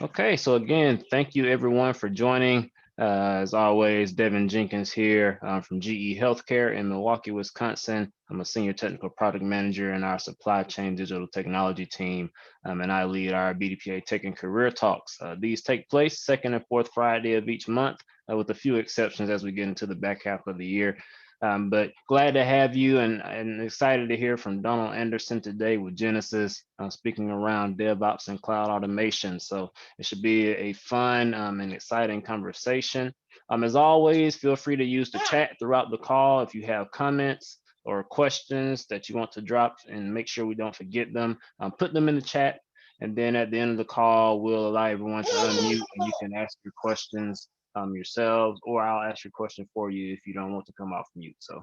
Okay, so again, thank you everyone for joining. As always, Devin Jenkins here from GE Healthcare in Milwaukee, Wisconsin. I'm a senior technical product manager in our supply chain digital technology team, and I lead our BDPA Tech and Career Talks. These take place second and fourth Friday of each month, with a few exceptions as we get into the back half of the year. But glad to have you and excited to hear from Donald Anderson today with Genesys, speaking around DevOps and cloud automation. So it should be a fun and exciting conversation. As always, feel free to use the chat throughout the call if you have comments or questions that you want to drop, and make sure we don't forget them. Put them in the chat, and then at the end of the call, we'll allow everyone to unmute and you can ask your questions yourselves, or I'll ask your question for you if you don't want to come off mute. So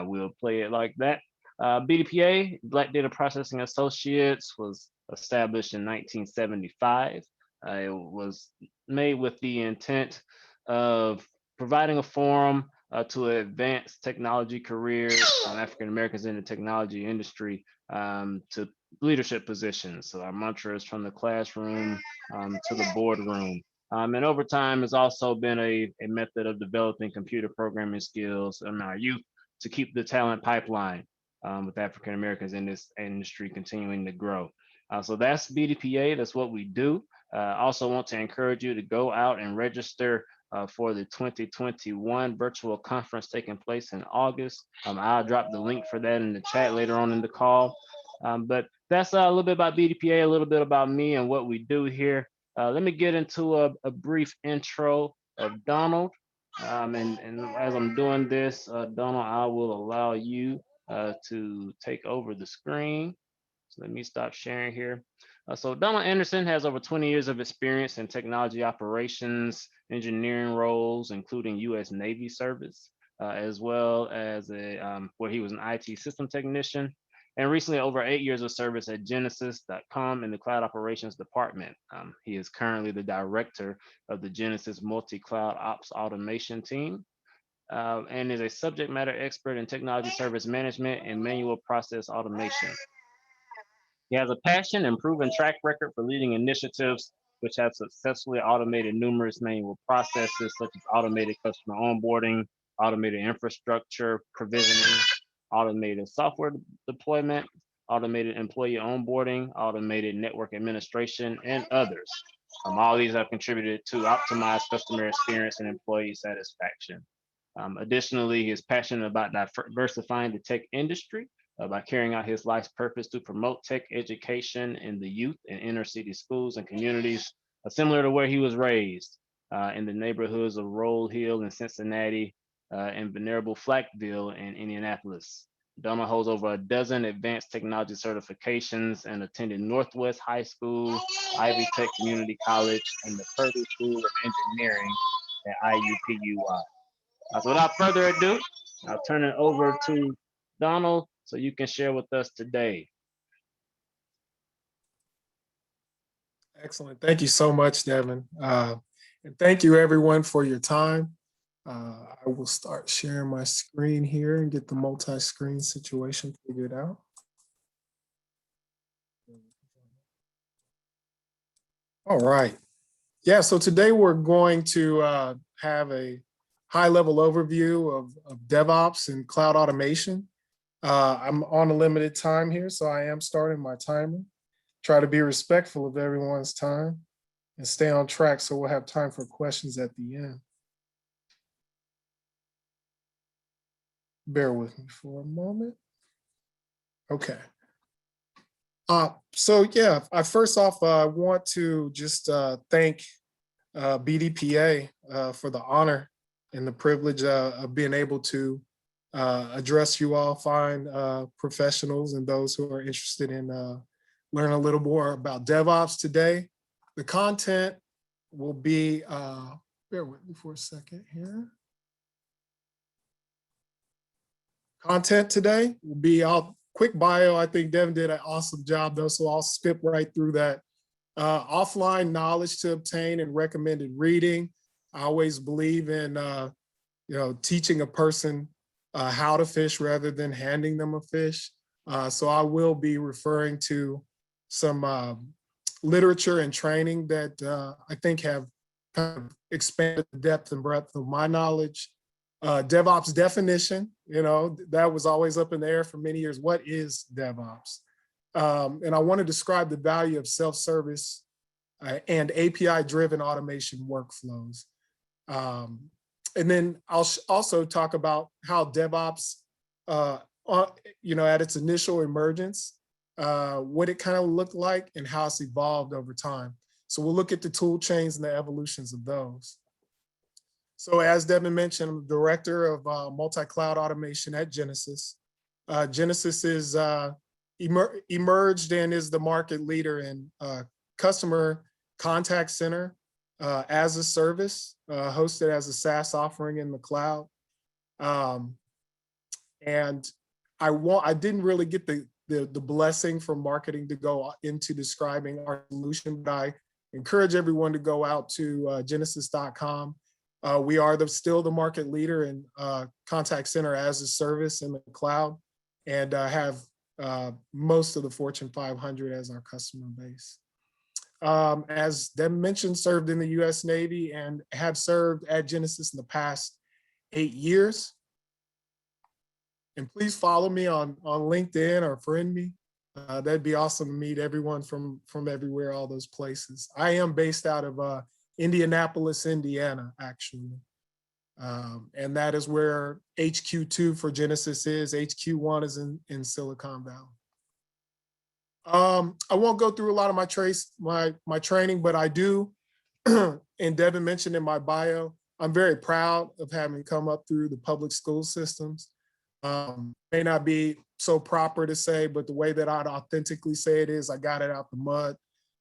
we'll play it like that. BDPA, Black Data Processing Associates, was established in 1975. It was made with the intent of providing a forum to advance technology careers on African Americans in the technology industry to leadership positions. So our mantra is from the classroom to the boardroom. And over time, has also been a method of developing computer programming skills in our youth to keep the talent pipeline with African Americans in this industry continuing to grow. So that's BDPA. That's what we do. Also want to encourage you to go out and register for the 2021 virtual conference taking place in August. I'll drop the link for that in the chat later on in the call. But that's a little bit about BDPA, a little bit about me and what we do here. Let me get into a brief intro of Donald. And as I'm doing this, Donald, I will allow you to take over the screen. So let me stop sharing here. So Donald Anderson has over 20 years of experience in technology operations, engineering roles, including U.S. Navy service, as well as where he was an IT system technician, and recently over 8 years of service at Genesys.com in the cloud operations department. He is currently the director of the Genesys Multicloud Ops Automation team, and is a subject matter expert in technology service management and manual process automation. He has a passion and proven track record for leading initiatives which have successfully automated numerous manual processes, such as automated customer onboarding, automated infrastructure provisioning, automated software deployment, automated employee onboarding, automated network administration, and others. All these have contributed to optimized customer experience and employee satisfaction. Additionally, he is passionate about diversifying the tech industry by carrying out his life's purpose to promote tech education in the youth and inner city schools and communities, similar to where he was raised in the neighborhoods of Roll Hill in Cincinnati and Venerable Flackville in Indianapolis. Donald holds over a dozen advanced technology certifications and attended Northwest High School, Ivy Tech Community College, and the Purdue School of Engineering at IUPUI. So without further ado, I'll turn it over to Donald so you can share with us today. Excellent. Thank you so much, Devin. And thank you everyone for your time. I will start sharing my screen here and get the multi-screen situation figured out. All right. Yeah, so today we're going to have a high-level overview of DevOps and cloud automation. I'm on a limited time here, so I am starting my timer. Try to be respectful of everyone's time and stay on track so we'll have time for questions at the end. Bear with me for a moment. Okay. So yeah, first off, I want to just thank BDPA for the honor and the privilege of being able to address you all fine professionals and those who are interested in learning a little more about DevOps today. The content will be, bear with me for a second here. Content today will be quick bio. I think Devin did an awesome job though, so I'll skip right through that. Offline knowledge to obtain and recommended reading. I always believe in teaching a person how to fish rather than handing them a fish. So I will be referring to some literature and training that I think have kind of expanded the depth and breadth of my knowledge. DevOps definition, that was always up in the air for many years. What is DevOps? And I want to describe the value of self-service and API-driven automation workflows. And then I'll also talk about how DevOps, at its initial emergence, what it kind of looked like and how it's evolved over time. So we'll look at the tool chains and the evolutions of those. So as Devin mentioned, I'm the director of multi-cloud automation at Genesys. Genesys is emerged and is the market leader in customer contact center as a service, hosted as a SaaS offering in the cloud. And I didn't really get the blessing from marketing to go into describing our solution, but I encourage everyone to go out to genesys.com. We are still the market leader in contact center as a service in the cloud, and have most of the Fortune 500 as our customer base. As Devin mentioned, served in the US Navy and have served at Genesys in the past 8 years. And please follow me on LinkedIn or friend me. That'd be awesome to meet everyone from everywhere, all those places. I am based out of Indianapolis, Indiana, actually. And that is where HQ2 for Genesys is. HQ1 is in Silicon Valley. I won't go through a lot of my training, but I do, and Devin mentioned in my bio, I'm very proud of having come up through the public school systems. May not be so proper to say, but the way that I'd authentically say it is I got it out the mud.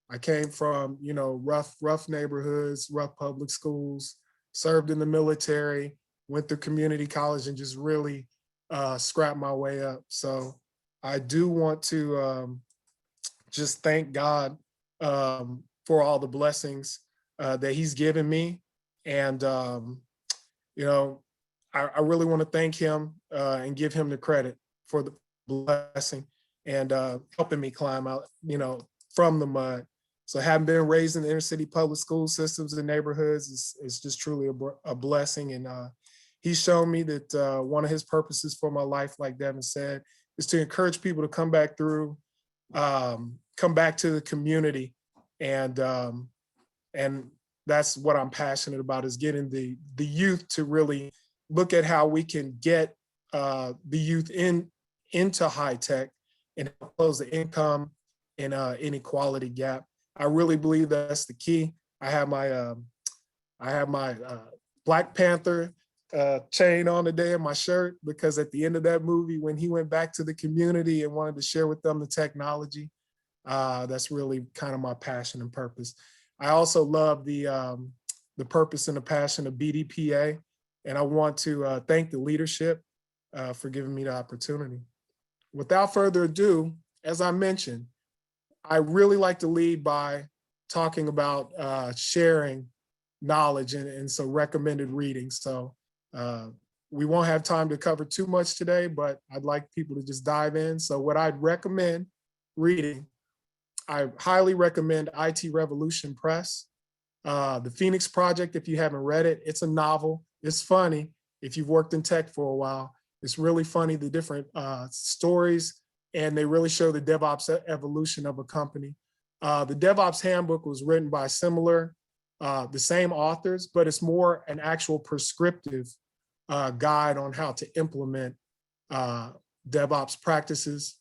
I came from, rough neighborhoods, rough public schools, served in the military, went to community college, and just really scrapped my way up. So I do want to just thank God for all the blessings that he's given me. And, I really want to thank him and give him the credit for the blessing and helping me climb out, from the mud. So having been raised in the inner city public school systems and neighborhoods is just truly a blessing. And he's shown me that one of his purposes for my life, like Devin said, is to encourage people to come back through, come back to the community. And that's what I'm passionate about, is getting the youth to really look at how we can get the youth into high tech and close the income and inequality gap. I really believe that's the key. I have my Black Panther chain on today in my shirt, because at the end of that movie, when he went back to the community and wanted to share with them the technology, that's really kind of my passion and purpose. I also love the purpose and the passion of BDPA. And I want to thank the leadership for giving me the opportunity. Without further ado, as I mentioned, I really like to lead by talking about sharing knowledge and so recommended reading. So we won't have time to cover too much today, but I'd like people to just dive in. So what I'd recommend reading, I highly recommend IT Revolution Press. The Phoenix Project, if you haven't read it, it's a novel. It's funny if you've worked in tech for a while. It's really funny, the different stories, and they really show the DevOps evolution of a company. The DevOps Handbook was written by the same authors, but it's more an actual prescriptive guide on how to implement DevOps practices.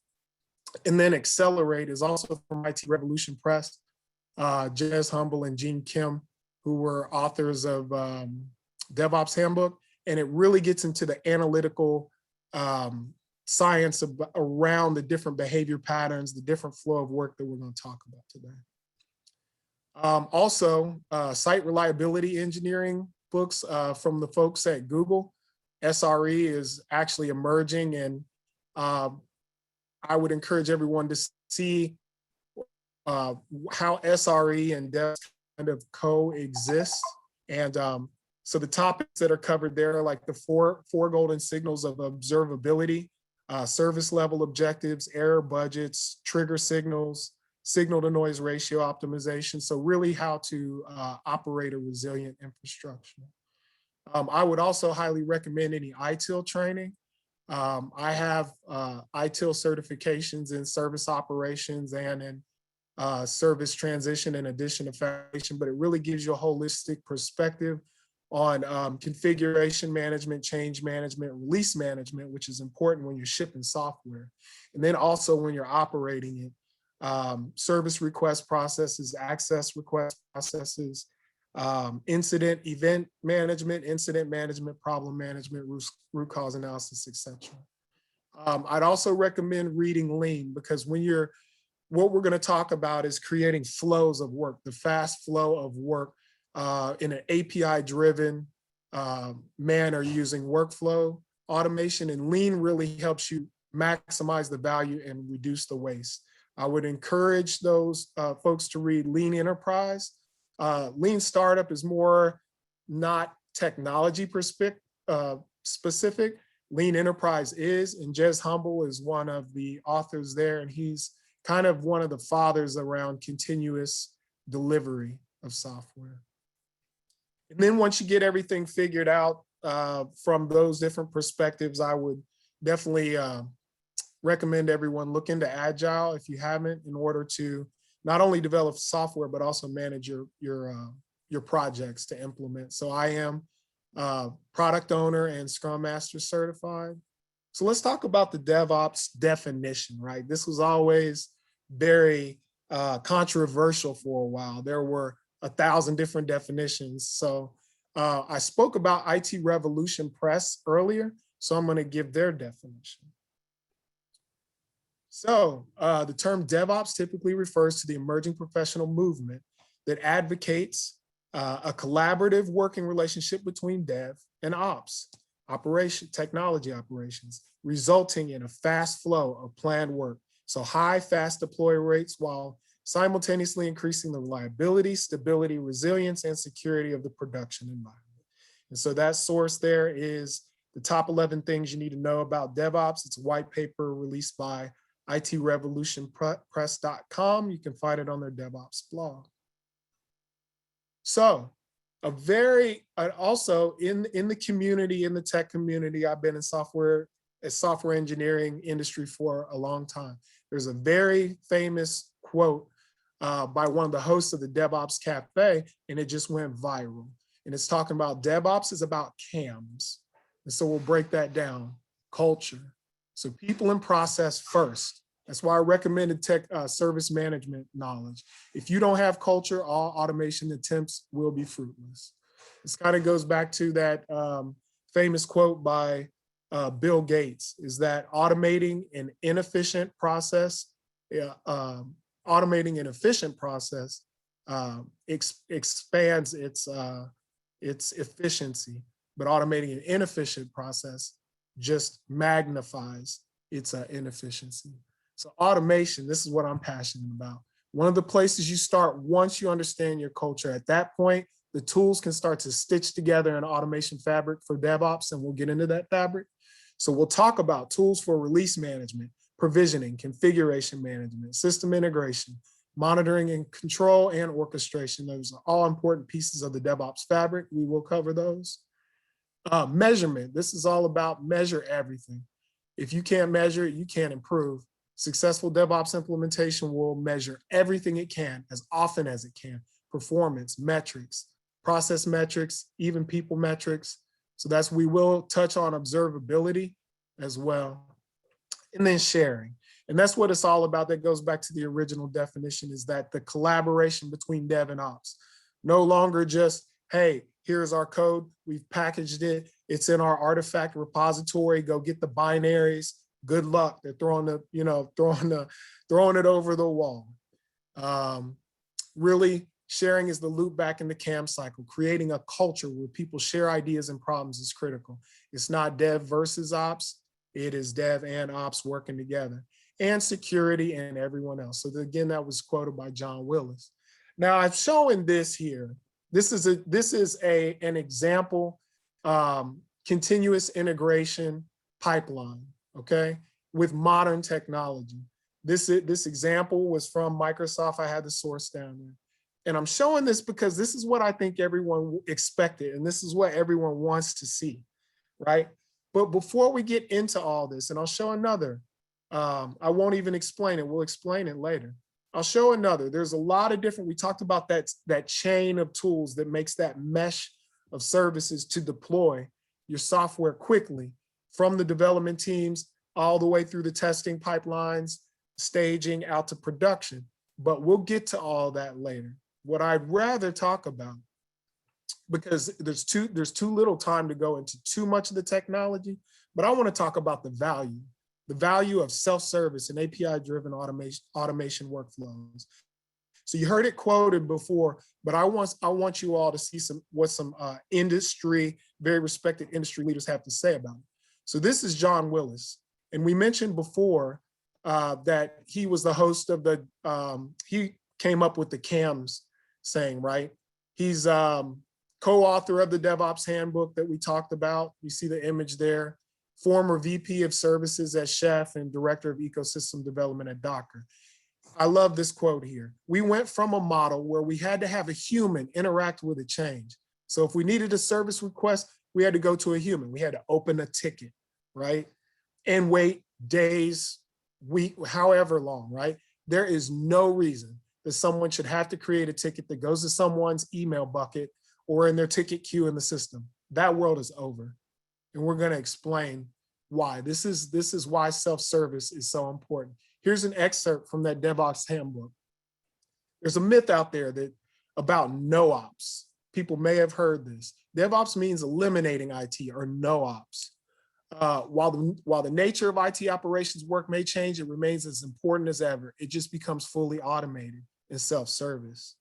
And then Accelerate is also from IT Revolution Press. Jez Humble and Gene Kim, who were authors of DevOps Handbook, and it really gets into the analytical science around the different behavior patterns, the different flow of work that we're going to talk about today. Also, site reliability engineering books from the folks at Google. SRE is actually emerging, and I would encourage everyone to see how SRE and Dev kind of coexist. And so the topics that are covered there are like the four golden signals of observability, service level objectives, error budgets, trigger signals, signal to noise ratio optimization. So really how to operate a resilient infrastructure. I would also highly recommend any ITIL training. I have ITIL certifications in service operations and in service transition in addition to foundation, but it really gives you a holistic perspective on configuration management, change management, release management, which is important when you're shipping software. And then also when you're operating it, service request processes, access request processes, incident management, problem management, root cause analysis, etc. I'd also recommend reading Lean, because what we're going to talk about is creating flows of work, the fast flow of work in an API-driven manner using workflow automation, and Lean really helps you maximize the value and reduce the waste. I would encourage those folks to read Lean Enterprise. Lean Startup is more not technology specific. Lean Enterprise is, and Jez Humble is one of the authors there, and he's kind of one of the fathers around continuous delivery of software. And then once you get everything figured out from those different perspectives, I would definitely recommend everyone look into Agile if you haven't, in order to not only develop software, but also manage your projects to implement. So I am product owner and Scrum Master certified. So let's talk about the DevOps definition, right? This was always very controversial for a while. There were 1,000 different definitions. So I spoke about IT Revolution Press earlier, so I'm going to give their definition. So the term DevOps typically refers to the emerging professional movement that advocates a collaborative working relationship between dev and ops, technology operations, resulting in a fast flow of planned work. So high, fast deploy rates while simultaneously increasing the reliability, stability, resilience, and security of the production environment. And so that source there is the top 11 things you need to know about DevOps. It's a white paper released by itrevolutionpress.com. You can find it on their DevOps blog. So also in the community, in the tech community, I've been in software engineering industry for a long time. There's a very famous quote by one of the hosts of the DevOps Cafe, and it just went viral. And it's talking about DevOps is about CAMs. And so we'll break that down. Culture. So people and process first. That's why I recommended tech service management knowledge. If you don't have culture, all automation attempts will be fruitless. This kind of goes back to that famous quote by Bill Gates, is that automating an efficient process expands its efficiency, but automating an inefficient process just magnifies its inefficiency. So automation, this is what I'm passionate about. One of the places you start once you understand your culture. At that point, the tools can start to stitch together an automation fabric for DevOps, and we'll get into that fabric. So we'll talk about tools for release management, provisioning, configuration management, system integration, monitoring and control, and orchestration. Those are all important pieces of the DevOps fabric. We will cover those. Measurement, this is all about measure everything. If you can't measure it, you can't improve. Successful DevOps implementation will measure everything it can as often as it can. Performance, metrics, process metrics, even people metrics. So we will touch on observability as well. And then sharing. And that's what it's all about. That goes back to the original definition, is that the collaboration between dev and ops. No longer just, hey, here's our code, we've packaged it, it's in our artifact repository, go get the binaries, good luck. They're throwing it over the wall. Really, sharing is the loop back in the CAM cycle. Creating a culture where people share ideas and problems is critical. It's not dev versus ops, it is dev and ops working together. And security and everyone else. So again, that was quoted by John Willis. Now I'm showing this here. This is an example continuous integration pipeline, okay, with modern technology. This example was from Microsoft. I had the source down there. And I'm showing this because this is what I think everyone expected, and this is what everyone wants to see, right? But before we get into all this, and I'll show another, I won't even explain it. We'll explain it later. I'll show another. There's a lot of different, we talked about that chain of tools that makes that mesh of services to deploy your software quickly from the development teams all the way through the testing pipelines, staging out to production. But we'll get to all that later. What I'd rather talk about, because there's too little time to go into too much of the technology, but I want to talk about the value of self-service and API-driven automation workflows. So you heard it quoted before, but I want you all to see what some industry, very respected industry leaders have to say about it. So this is John Willis, and we mentioned before that he was the host of the, he came up with the CAMS saying, right? He's co-author of the DevOps Handbook that we talked about. You see the image there. Former VP of Services at Chef and Director of Ecosystem Development at Docker. I love this quote here. We went from a model where we had to have a human interact with a change. So if we needed a service request, we had to go to a human. We had to open a ticket, right? And wait days, week, however long, right? There is no reason that someone should have to create a ticket that goes to someone's email bucket or in their ticket queue in the system. That world is over. And we're going to explain why. This is why self-service is so important. Here's an excerpt from that DevOps handbook. There's a myth out there about no ops. People may have heard this. DevOps means eliminating IT or no ops. While the nature of IT operations work may change, it remains as important as ever. It just becomes fully automated and self-service.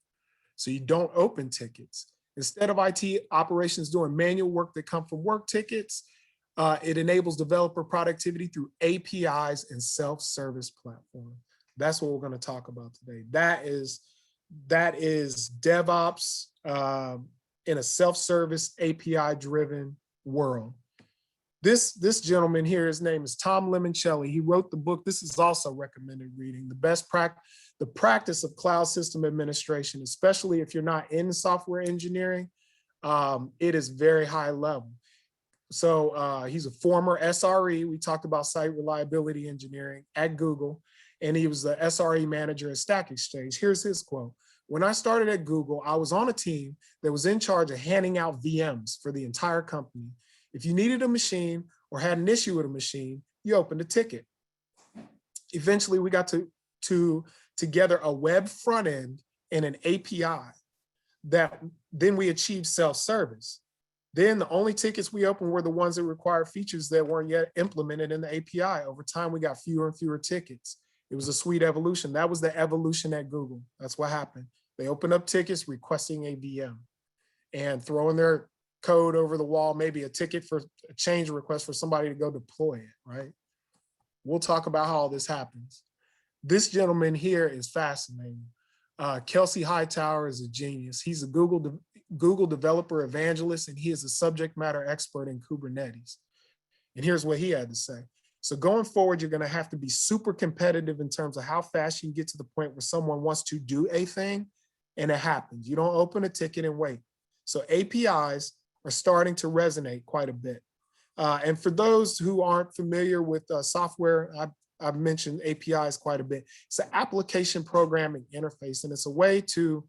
So you don't open tickets. Instead of IT operations doing manual work that come from work tickets, it enables developer productivity through APIs and self-service platform. That's what we're going to talk about today. That is DevOps in a self-service API-driven world. This gentleman here, his name is Tom Limoncelli. He wrote the book. This is also recommended reading. The practice of cloud system administration, especially if you're not in software engineering, it is very high level. So he's a former SRE. We talked about site reliability engineering at Google, and he was the SRE manager at Stack Exchange. Here's his quote. When I started at Google, I was on a team that was in charge of handing out VMs for the entire company. If you needed a machine or had an issue with a machine, you opened a ticket. Eventually, we got together a web front end and an API that then we achieved self-service. Then the only tickets we opened were the ones that required features that weren't yet implemented in the API. Over time, we got fewer and fewer tickets. It was a sweet evolution. That was the evolution at Google. That's what happened. They opened up tickets requesting a VM and throwing their code over the wall, maybe a ticket for a change request for somebody to go deploy it, right? We'll talk about how all this happens. This gentleman here is fascinating. Kelsey Hightower is a genius. He's a Google developer evangelist, and he is a subject matter expert in Kubernetes. And here's what he had to say. So going forward, you're going to have to be super competitive in terms of how fast you can get to the point where someone wants to do a thing and it happens. You don't open a ticket and wait. So APIs are starting to resonate quite a bit. And for those who aren't familiar with software, I've mentioned APIs quite a bit. It's an application programming interface, and it's a way to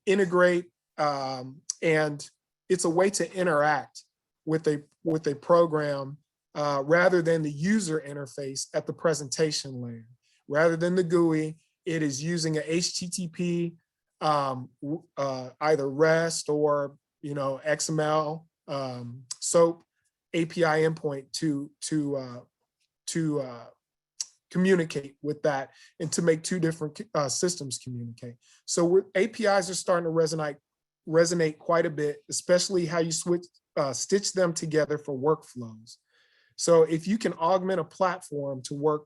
integrate, and it's a way to interact with a program rather than the user interface at the presentation layer. Rather than the GUI, it is using a HTTP, either REST or XML SOAP API endpoint to communicate with that and to make two different systems communicate. So APIs are starting to resonate quite a bit, especially how you stitch them together for workflows. So if you can augment a platform to work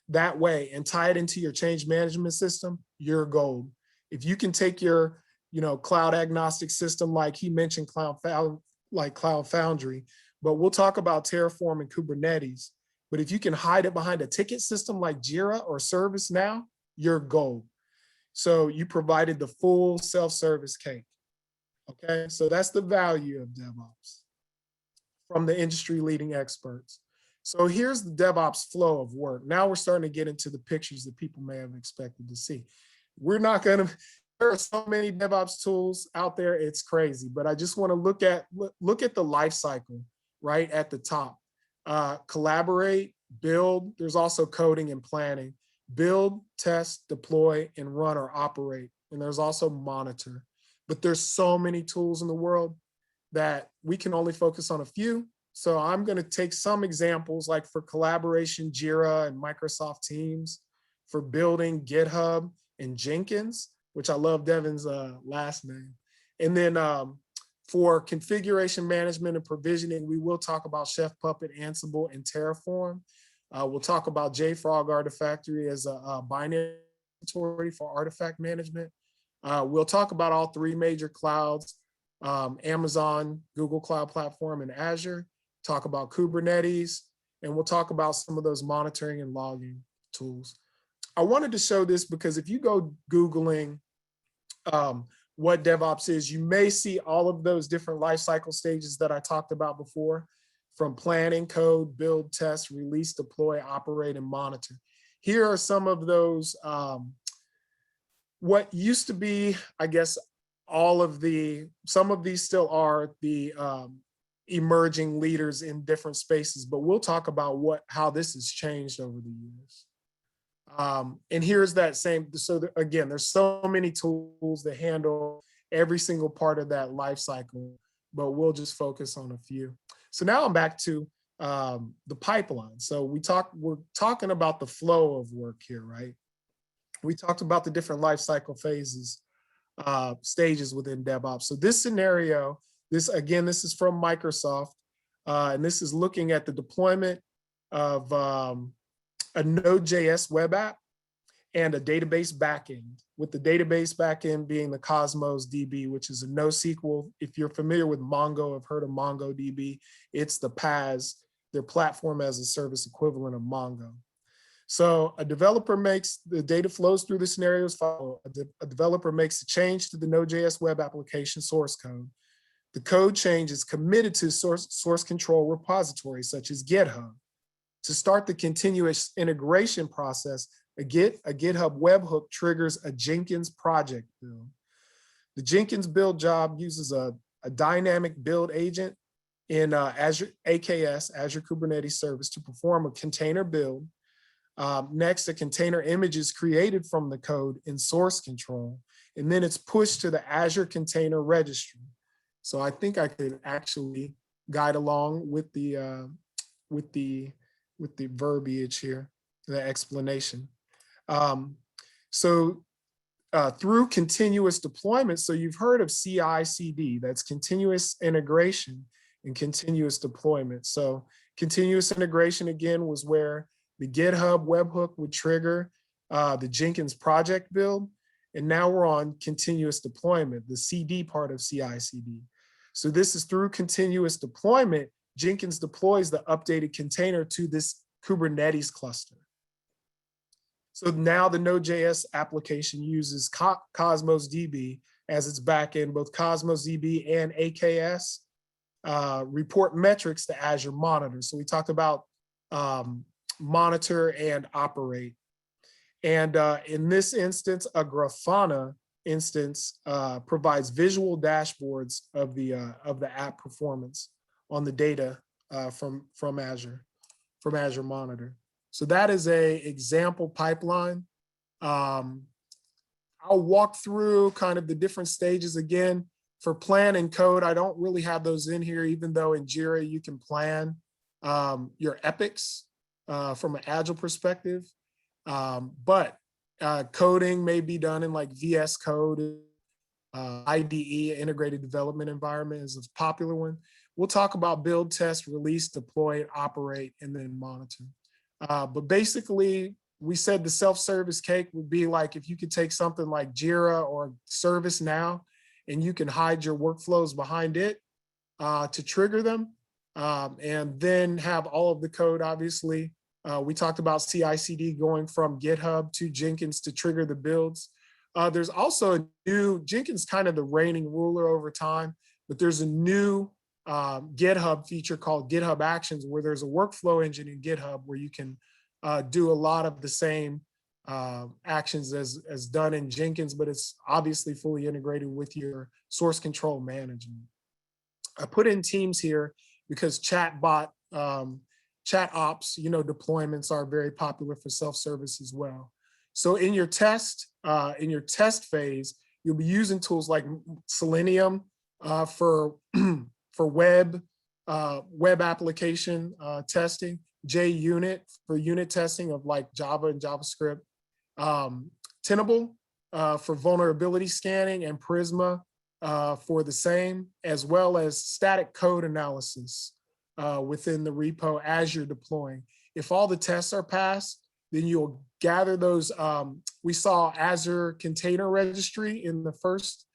that way and tie it into your change management system, you're gold. If you can take your cloud agnostic system, like he mentioned, Cloud Foundry, but we'll talk about Terraform and Kubernetes, But if you can hide it behind a ticket system like Jira or ServiceNow, you're gold. So you provided the full self-service cake. Okay, so that's the value of DevOps from the industry leading experts. So here's the DevOps flow of work. Now we're starting to get into the pictures that people may have expected to see. We're not gonna, there are so many DevOps tools out there, it's crazy, but I just wanna look at the life cycle right at the top. Collaborate, build, there's also coding and planning. Build, test, deploy, and run or operate. And there's also monitor. But there's so many tools in the world that we can only focus on a few. So I'm going to take some examples, like for collaboration, Jira and Microsoft Teams, for building, GitHub and Jenkins, which I love Devin's last name. And then for configuration management and provisioning, we will talk about Chef Puppet, Ansible, and Terraform. We'll talk about JFrog Artifactory as a binary for artifact management. We'll talk about all three major clouds, Amazon, Google Cloud Platform, and Azure. Talk about Kubernetes, and we'll talk about some of those monitoring and logging tools. I wanted to show this because if you go Googling what DevOps is, you may see all of those different lifecycle stages that I talked about before, from planning, code, build, test, release, deploy, operate, and monitor. Here are some of those, what used to be, I guess, some of these still are the emerging leaders in different spaces, but we'll talk about how this has changed over the years. And here's that same, so again, there's so many tools that handle every single part of that life cycle, but we'll just focus on a few. So now I'm back to the pipeline. So we're talking about the flow of work here, right? We talked about the different life cycle phases, stages within DevOps. So this scenario, this is from Microsoft, and this is looking at the deployment of a Node.js web app and a database backend, with the database backend being the Cosmos DB, which is a NoSQL. If you're familiar with Mongo, I've heard of MongoDB, it's the PaaS, their platform as a service equivalent of Mongo. So a developer the data flows through the scenarios follow. A developer makes a change to the Node.js web application source code. The code change is committed to source control repositories such as GitHub. To start the continuous integration process, a GitHub webhook triggers a Jenkins project build. The Jenkins build job uses a dynamic build agent in Azure AKS, Azure Kubernetes Service, to perform a container build. Next, a container image is created from the code in source control, and then it's pushed to the Azure Container Registry. So I think I could actually guide along with the verbiage here, the explanation. Through continuous deployment, so you've heard of CI/CD, that's continuous integration and continuous deployment. So continuous integration, again, was where the GitHub webhook would trigger the Jenkins project build. And now we're on continuous deployment, the CD part of CI/CD. So this is through continuous deployment, Jenkins deploys the updated container to this Kubernetes cluster. So now the Node.js application uses Cosmos DB as its backend. Both Cosmos DB and AKS report metrics to Azure Monitor. So we talked about monitor and operate. And in this instance, a Grafana instance provides visual dashboards of the app performance on the data from Azure Monitor. So that is a example pipeline. I'll walk through kind of the different stages again. For plan and code, I don't really have those in here, even though in Jira you can plan your epics from an Agile perspective. But coding may be done in like VS Code, IDE, integrated development environment is a popular one. We'll talk about build, test, release, deploy, operate, and then monitor. But basically, we said the self-service cake would be like if you could take something like Jira or ServiceNow and you can hide your workflows behind it to trigger them, and then have all of the code obviously We talked about CI/CD going from GitHub to Jenkins to trigger the builds. There's also a new, Jenkins kind of the reigning ruler over time, but there's a new GitHub feature called GitHub Actions, where there's a workflow engine in GitHub where you can do a lot of the same actions as done in Jenkins, but it's obviously fully integrated with your source control management. I put in Teams here because chat ops, deployments are very popular for self-service as well. So in your test phase, you'll be using tools like Selenium for web application testing, JUnit for unit testing of like Java and JavaScript, Tenable for vulnerability scanning, and Prisma for the same, as well as static code analysis within the repo as you're deploying. If all the tests are passed, then you'll gather those. We saw Azure Container Registry in the first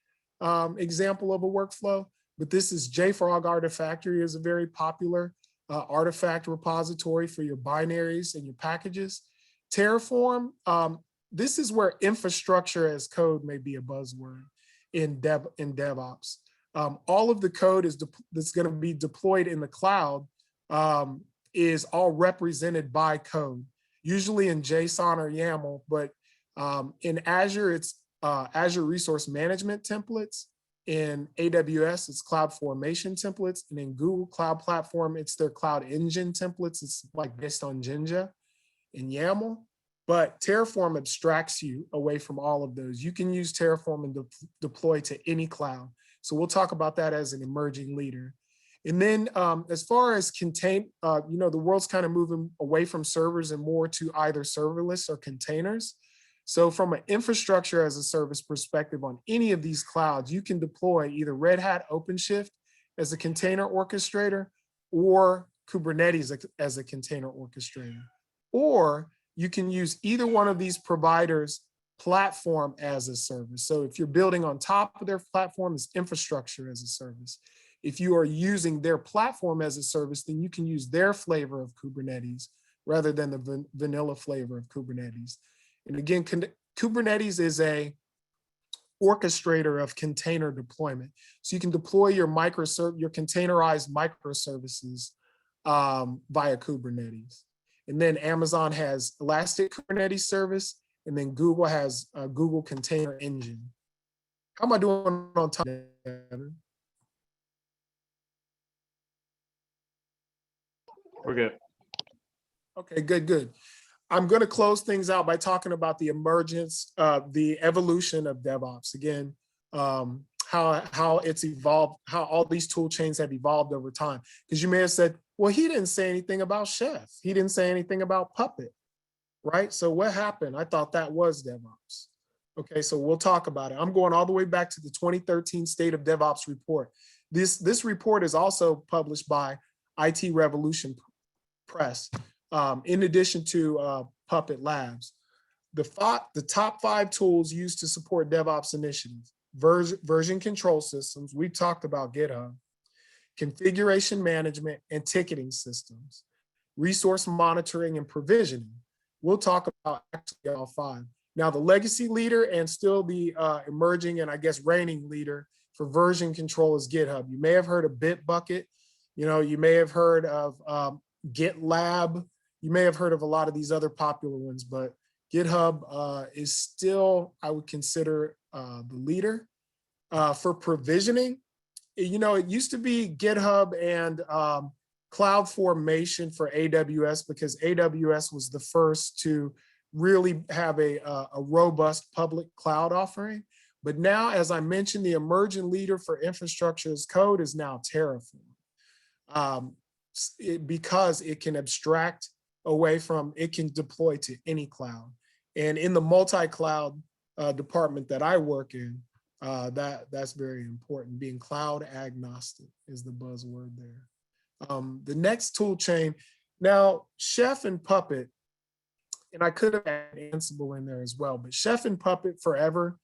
example of a workflow, but this is JFrog Artifactory is a very popular artifact repository for your binaries and your packages. Terraform, this is where infrastructure as code may be a buzzword in DevOps. All of the code that's going to be deployed in the cloud is all represented by code, usually in JSON or YAML, but in Azure, it's Azure Resource Management templates. In AWS, it's CloudFormation templates. And in Google Cloud Platform, it's their Cloud Engine templates. It's like based on Jinja and YAML. But Terraform abstracts you away from all of those. You can use Terraform and deploy to any cloud. So we'll talk about that as an emerging leader. And then as far as the world's kind of moving away from servers and more to either serverless or containers. So from an infrastructure as a service perspective on any of these clouds, you can deploy either Red Hat OpenShift as a container orchestrator or Kubernetes as a container orchestrator. Or you can use either one of these providers' platform as a service. So if you're building on top of their platform, it's infrastructure as a service. If you are using their platform as a service, then you can use their flavor of Kubernetes rather than the vanilla flavor of Kubernetes. And again, Kubernetes is a orchestrator of container deployment. So you can deploy your containerized microservices via Kubernetes. And then Amazon has Elastic Kubernetes Service, and then Google has a Google Container Engine. How am I doing on time? We're good. Okay, good. I'm going to close things out by talking about the the evolution of DevOps. Again, how it's evolved, how all these tool chains have evolved over time. Because you may have said, well, he didn't say anything about Chef. He didn't say anything about Puppet, right? So what happened? I thought that was DevOps. Okay, so we'll talk about it. I'm going all the way back to the 2013 State of DevOps report. This report is also published by IT Revolution Press. In addition to Puppet Labs, the top 5 tools used to support DevOps initiatives: version control systems. We talked about GitHub, configuration management and ticketing systems, resource monitoring and provisioning. We'll talk about actually all 5. Now, the legacy leader and still the emerging and I guess reigning leader for version control is GitHub. You may have heard of Bitbucket. You may have heard of GitLab. You may have heard of a lot of these other popular ones, but GitHub is still, I would consider, the leader. For provisioning, it used to be GitHub and CloudFormation for AWS, because AWS was the first to really have a robust public cloud offering. But now, as I mentioned, the emerging leader for infrastructure as code is now Terraform, because it can abstract away from, it can deploy to any cloud. And in the multi-cloud department that I work in, that's very important. Being cloud agnostic is the buzzword there. The next tool chain, now Chef and Puppet, and I could have had Ansible in there as well, but Chef and Puppet forever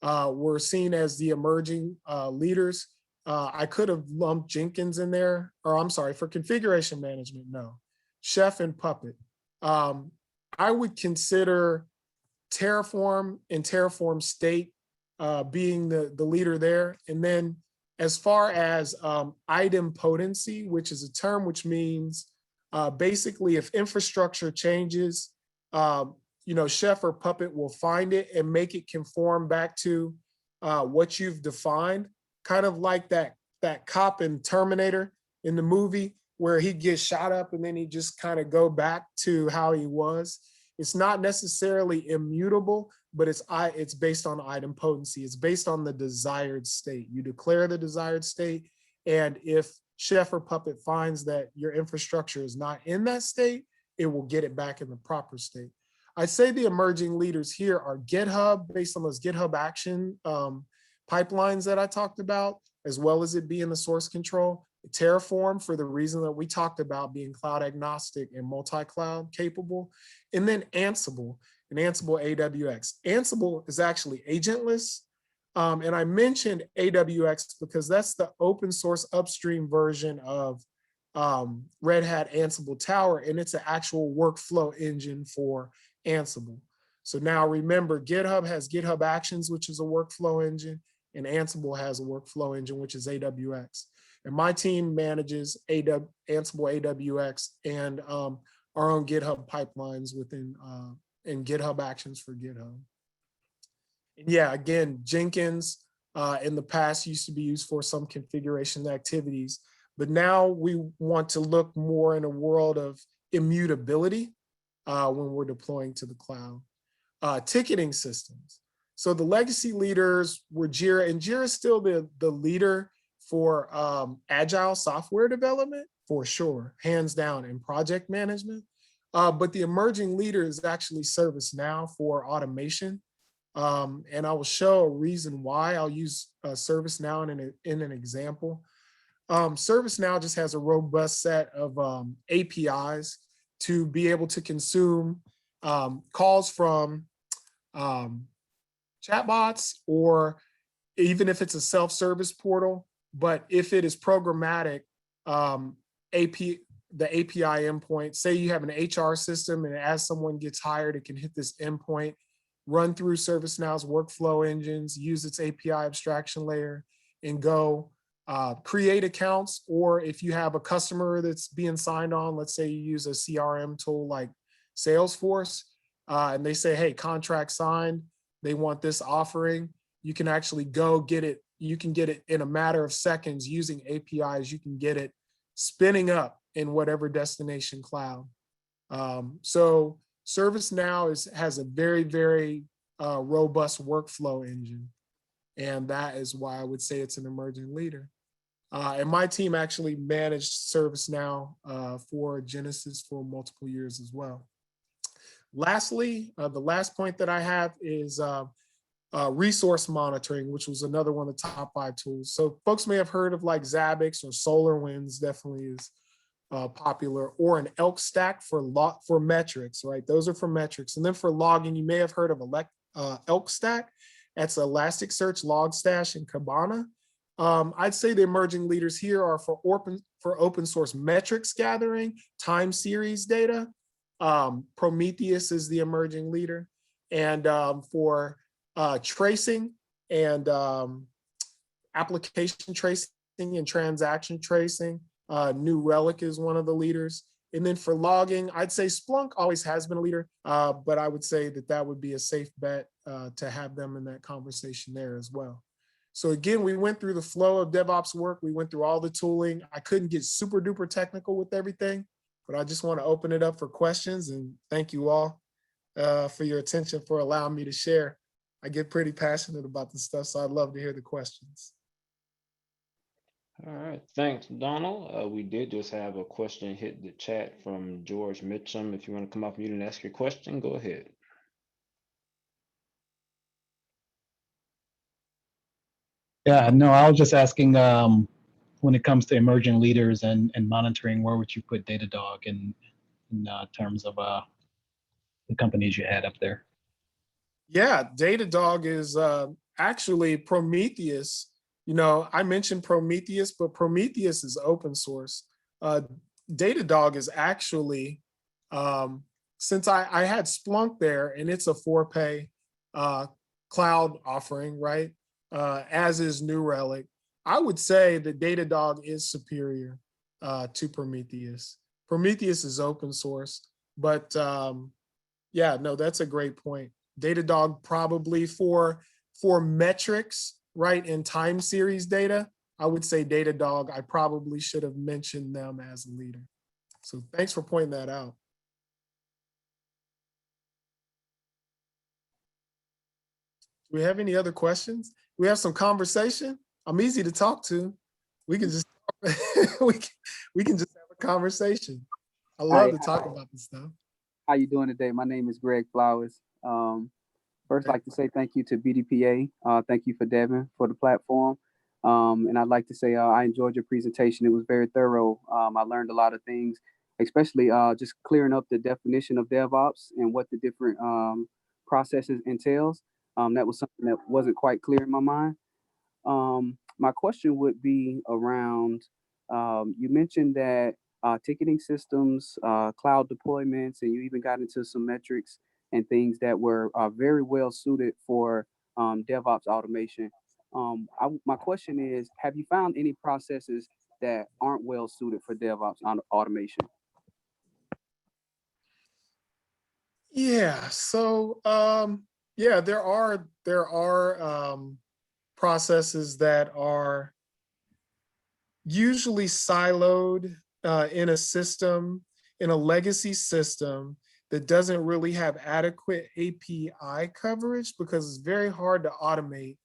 were seen as the emerging leaders. I could have lumped Jenkins in there, or I'm sorry, for configuration management, no. Chef and Puppet. I would consider Terraform and Terraform State being the leader there. And then as far as idempotency, which is a term which means basically if infrastructure changes, Chef or Puppet will find it and make it conform back to what you've defined, kind of like that cop in Terminator in the movie where he gets shot up and then he just kind of go back to how he was. It's not necessarily immutable, but it's based on idempotency. It's based on the desired state. You declare the desired state, and if Chef or Puppet finds that your infrastructure is not in that state, it will get it back in the proper state. I'd say the emerging leaders here are GitHub, based on those GitHub action pipelines that I talked about, as well as it being the source control. Terraform, for the reason that we talked about, being cloud agnostic and multi-cloud capable. And then Ansible and Ansible AWX. Ansible is actually agentless. And I mentioned AWX because that's the open source upstream version of Red Hat Ansible Tower, and it's an actual workflow engine for Ansible. So now remember, GitHub has GitHub Actions, which is a workflow engine, and Ansible has a workflow engine, which is AWX. And my team manages Ansible AWX and our own GitHub pipelines within and GitHub Actions for GitHub. And yeah, again, Jenkins in the past used to be used for some configuration activities, but now we want to look more in a world of immutability when we're deploying to the cloud. Ticketing systems. So the legacy leaders were Jira, and Jira is still the leader for agile software development, for sure, hands down, in project management. But the emerging leader is actually ServiceNow for automation. And I will show a reason why. I'll use ServiceNow in an example. ServiceNow just has a robust set of APIs to be able to consume calls from chatbots, or even if it's a self-service portal. But if it is programmatic, the API endpoint, say you have an HR system and as someone gets hired, it can hit this endpoint, run through ServiceNow's workflow engines, use its API abstraction layer, and go create accounts. Or if you have a customer that's being signed on, let's say you use a CRM tool like Salesforce, and they say, hey, contract signed, they want this offering, you can actually go get it. You can get it in a matter of seconds using APIs. You can get it spinning up in whatever destination cloud. So ServiceNow has a very, very robust workflow engine. And that is why I would say it's an emerging leader. And my team actually managed ServiceNow for Genesys for multiple years as well. Lastly, the last point that I have is resource monitoring, which was another one of the top 5 tools. So folks may have heard of like Zabbix or SolarWinds, definitely is popular, or an Elk Stack for metrics, right? Those are for metrics. And then for logging, you may have heard of Elk Stack. That's Elasticsearch, Logstash, and Kibana. I'd say the emerging leaders here are for open source metrics gathering, time series data. Prometheus is the emerging leader. And for tracing and application tracing and transaction tracing, New Relic is one of the leaders. And then for logging, I'd say Splunk always has been a leader, but I would say that would be a safe bet to have them in that conversation there as well. So again, we went through the flow of DevOps work. We went through all the tooling. I couldn't get super duper technical with everything, but I just want to open it up for questions, and thank you all for your attention, for allowing me to share. I get pretty passionate about this stuff, so I'd love to hear the questions. All right, thanks, Donald. We did just have a question hit the chat from George Mitchum. If you want to come off mute and ask your question, go ahead. Yeah, no, I was just asking when it comes to emerging leaders and monitoring, where would you put Datadog in terms of the companies you had up there? Yeah, Datadog is actually Prometheus. I mentioned Prometheus, but Prometheus is open source. Datadog is actually since I had Splunk there and it's a for-pay cloud offering, right? As is New Relic, I would say that Datadog is superior to Prometheus. Prometheus is open source, but yeah, no, that's a great point. Datadog probably for metrics, right, and time series data, I would say Datadog, I probably should have mentioned them as a leader. So thanks for pointing that out. Do we have any other questions? We have some conversation. I'm easy to talk to. We can just we can just have a conversation. I love to talk about this stuff. How you doing today? My name is Greg Flowers. First, I'd like to say thank you to BDPA. Thank you for Devin for the platform. And I'd like to say I enjoyed your presentation. It was very thorough. I learned a lot of things, especially just clearing up the definition of DevOps and what the different processes entails. That was something that wasn't quite clear in my mind. My question would be around, you mentioned that ticketing systems, cloud deployments, and you even got into some metrics and things that were very well suited for DevOps automation. My question is, have you found any processes that aren't well suited for DevOps automation? Yeah, so yeah, there are processes that are usually siloed in a system, in a legacy system that doesn't really have adequate API coverage, because it's very hard to automate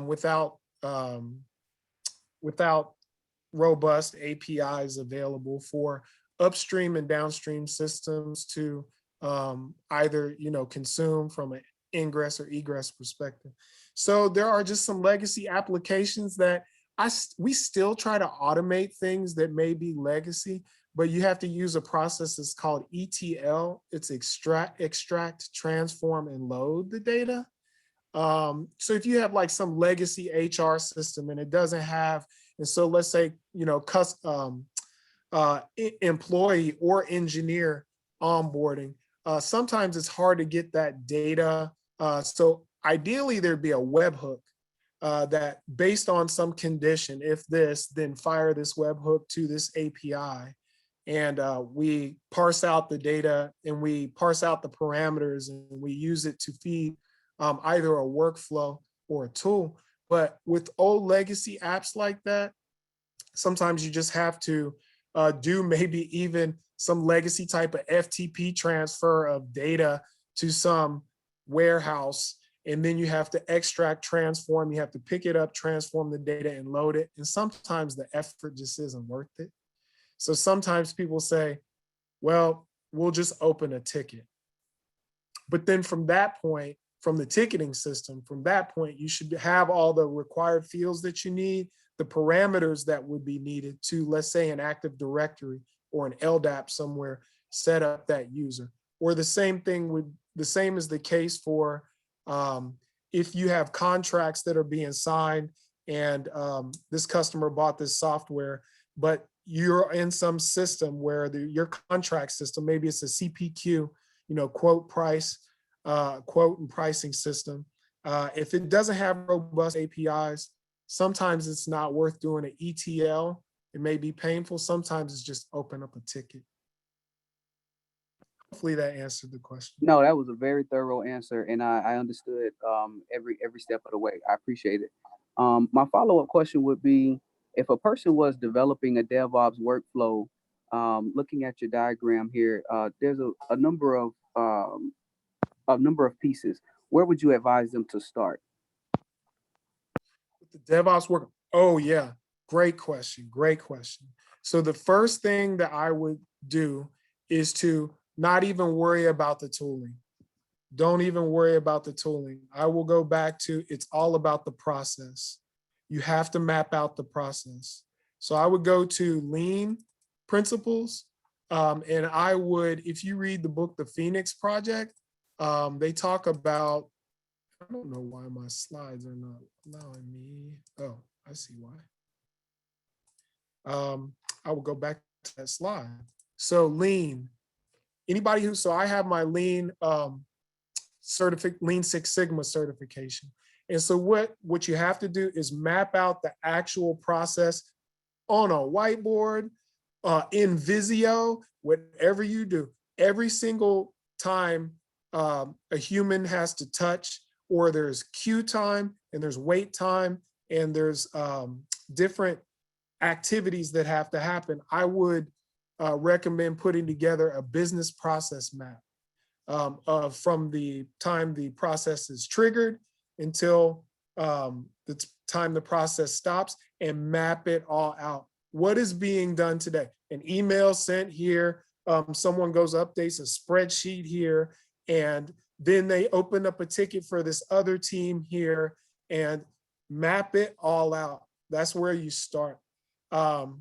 without robust APIs available for upstream and downstream systems to either consume from an ingress or egress perspective. So there are just some legacy applications that we still try to automate things that may be legacy, but you have to use a process that's called ETL. It's extract, transform, and load the data. So if you have like some legacy HR system and it doesn't have, and so let's say, employee or engineer onboarding, sometimes it's hard to get that data. So ideally there'd be a webhook that based on some condition, if this, then fire this webhook to this API. And we parse out the data and we parse out the parameters and we use it to feed either a workflow or a tool. But with old legacy apps like that, sometimes you just have to do maybe even some legacy type of FTP transfer of data to some warehouse. And then you have to extract, transform, you have to pick it up, transform the data and load it. And sometimes the effort just isn't worth it. So sometimes people say, well, we'll just open a ticket. But then from that point, from the ticketing system, from that point, you should have all the required fields that you need, the parameters that would be needed to, let's say, an Active Directory or an LDAP somewhere, set up that user. Or the same is the case for if you have contracts that are being signed and this customer bought this software, but you're in some system where your contract system, maybe it's a CPQ, quote and pricing system. If it doesn't have robust APIs, sometimes it's not worth doing an ETL. It may be painful. Sometimes it's just open up a ticket. Hopefully that answered the question. No, that was a very thorough answer, and I understood every step of the way. I appreciate it. My follow-up question would be, if a person was developing a DevOps workflow, looking at your diagram here, there's a number of pieces. Where would you advise them to start? With the DevOps work, oh yeah, great question. So the first thing that I would do is to not even worry about the tooling. Don't even worry about the tooling. I will go back to, it's all about the process. You have to map out the process. So I would go to lean principles. And I would, if you read the book, The Phoenix Project, they talk about, I don't know why my slides are not allowing me. Oh, I see why. I will go back to that slide. So lean, anybody who, so I have my Lean Lean Six Sigma certification. And so what you have to do is map out the actual process on a whiteboard, in Visio, whatever you do. Every single time a human has to touch, or there's queue time and there's wait time and there's different activities that have to happen, I would recommend putting together a business process map from the time the process is triggered until the time the process stops, and map it all out. What is being done today? An email sent here, someone goes updates a spreadsheet here, and then they open up a ticket for this other team here, and map it all out. That's where you start. And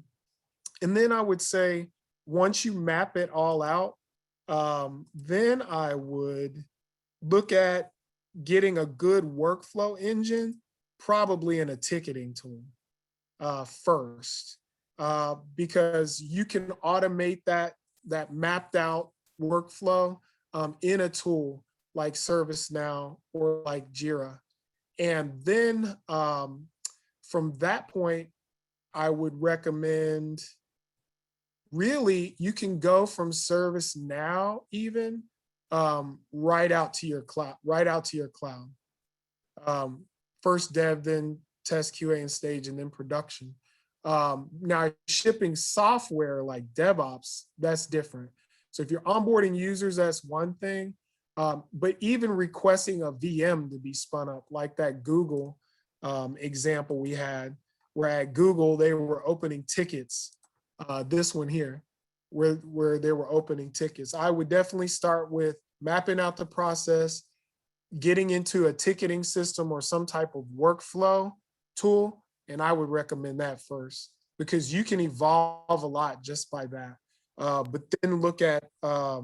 then I would say, once you map it all out, then I would look at getting a good workflow engine, probably in a ticketing tool first, because you can automate that mapped out workflow in a tool like ServiceNow or like Jira. And then from that point, I would recommend, really, you can go from ServiceNow even right out to your cloud, first dev, then test, QA, and stage, and then production. Now, shipping software like DevOps, that's different. So if you're onboarding users, that's one thing. But even requesting a VM to be spun up, like that Google example we had, where at Google, they were opening tickets, this one here, where they were opening tickets. I would definitely start with mapping out the process, getting into a ticketing system or some type of workflow tool, and I would recommend that first, because you can evolve a lot just by that. But then look at, a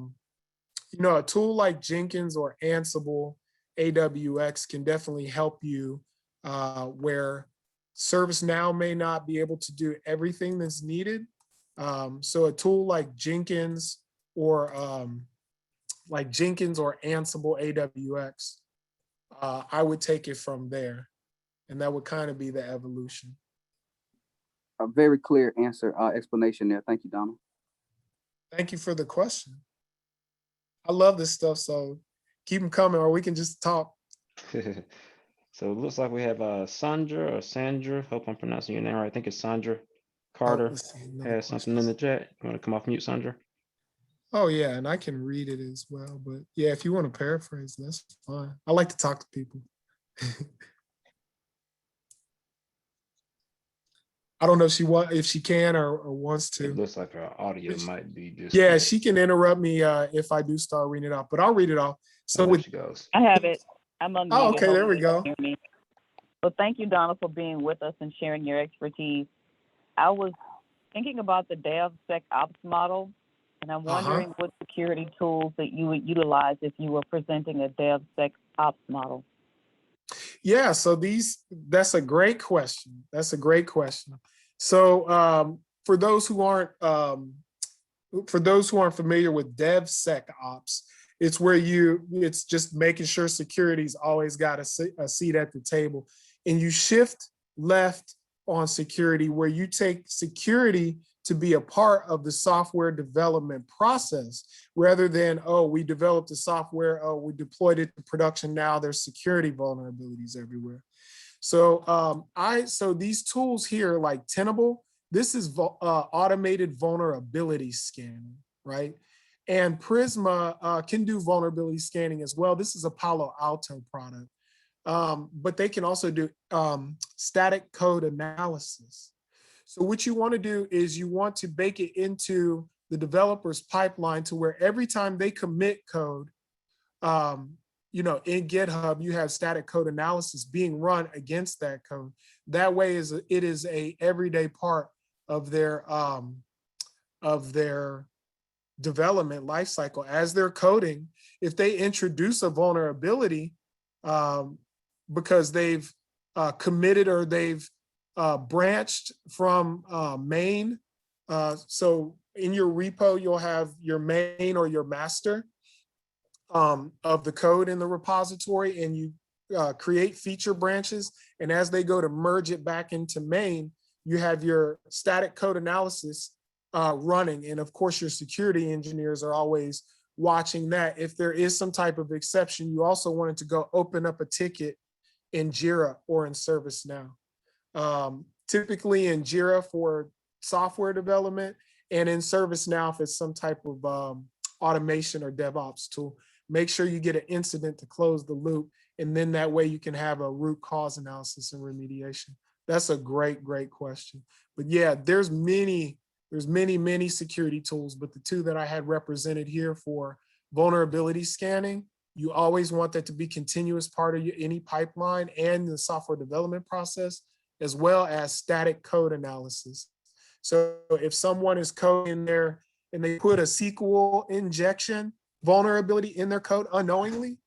tool like Jenkins or Ansible, AWX can definitely help you where ServiceNow may not be able to do everything that's needed. So a tool like Jenkins or Ansible, AWX, I would take it from there, and that would kind of be the evolution. A very clear explanation there. Thank you, Donald. Thank you for the question. I love this stuff, so keep them coming, or we can just talk. So it looks like we have Sandra, hope I'm pronouncing your name right. I think it's Sandra Carter, has something in the chat. You want to come off mute, Sandra? Oh yeah, and I can read it as well, but yeah, if you want to paraphrase, that's fine. I like to talk to people. I don't know if she can or wants to. It looks like her audio might be just. Yeah, she can interrupt me if I do start reading it off, but I'll read it off. So there she goes. I have it. I'm unmuted. Oh, okay, there we go. Well, thank you, Donald, for being with us and sharing your expertise. I was thinking about the DevSecOps model, and I'm wondering what security tools that you would utilize if you were presenting a DevSecOps model. Yeah, so that's a great question. So for those who aren't familiar with DevSecOps, it's where it's just making sure security's always got a seat at the table, and you shift left on security, where you take security to be a part of the software development process, rather than, oh, we developed the software, oh, we deployed it to production, now there's security vulnerabilities everywhere. So so these tools here, like Tenable, this is automated vulnerability scanning, right? And Prisma can do vulnerability scanning as well. This is a Palo Alto product, but they can also do static code analysis. So what you want to do is you want to bake it into the developer's pipeline to where every time they commit code, in GitHub, you have static code analysis being run against that code. That way it is a everyday part of their development lifecycle. As they're coding, if they introduce a vulnerability because they've committed or they've branched from main, so in your repo, you'll have your main or your master of the code in the repository, and you create feature branches. And as they go to merge it back into main, you have your static code analysis running. And of course, your security engineers are always watching that. If there is some type of exception, you also wanted to go open up a ticket in Jira or in ServiceNow. Typically in Jira for software development, and in ServiceNow if it's some type of automation or DevOps tool. Make sure you get an incident to close the loop, and then that way you can have a root cause analysis and remediation. That's a great question. But yeah, there's many security tools, but the two that I had represented here for vulnerability scanning, you always want that to be continuous part of any pipeline and the software development process, as well as static code analysis. So if someone is coding there and they put a SQL injection vulnerability in their code unknowingly,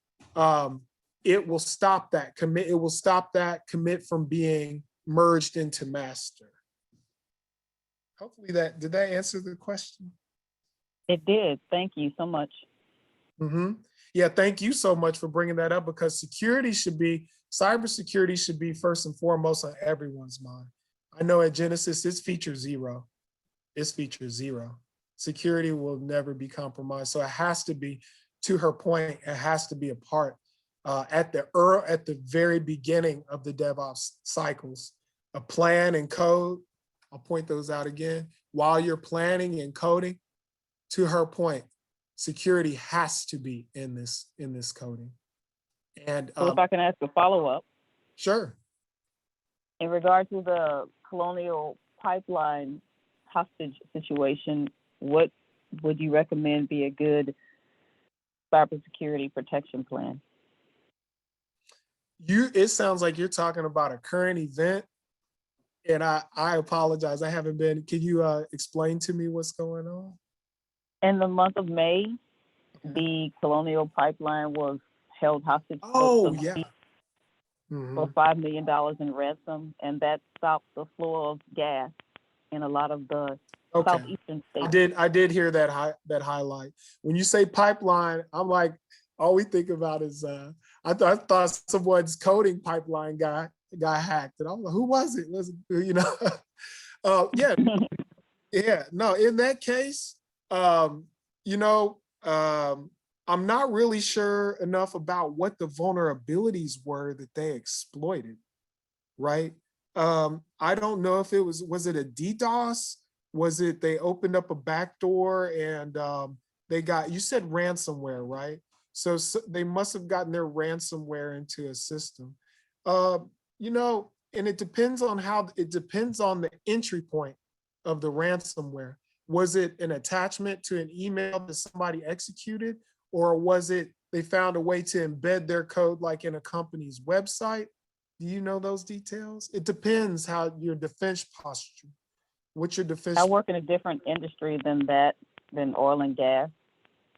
it will stop that commit. It will stop that commit from being merged into master. Hopefully did that answer the question? It did. Thank you so much. Yeah, thank you so much for bringing that up, because cybersecurity should be first and foremost on everyone's mind. I know at Genesys, it's feature zero. It's feature zero. Security will never be compromised. So it has to be, to her point, it has to be a part at the very beginning of the DevOps cycles. A plan and code, I'll point those out again. While you're planning and coding, to her point, security has to be in this coding. And so if I can ask a follow-up. Sure. In regard to the Colonial Pipeline hostage situation, what would you recommend be a good cybersecurity protection plan? It sounds like you're talking about a current event, and I apologize, I haven't been. Can you explain to me what's going on? In the month of May, the Colonial Pipeline was held hostage. Oh, yeah. For $5 million in ransom, and that stopped the flow of gas in a lot of the southeastern states. I did hear that highlight. When you say pipeline, I'm like, all we think about is I thought someone's coding pipeline got hacked, and I'm like, who was it? Yeah, yeah. No, in that case, I'm not really sure enough about what the vulnerabilities were that they exploited, right? I don't know if was it a DDoS? Was it they opened up a backdoor and they got, you said ransomware, right? So they must have gotten their ransomware into a system. And it depends on the entry point of the ransomware. Was it an attachment to an email that somebody executed? Or was it they found a way to embed their code like in a company's website? Do you know those details? It depends how your defense posture. What's your defense? I work in a different industry than oil and gas,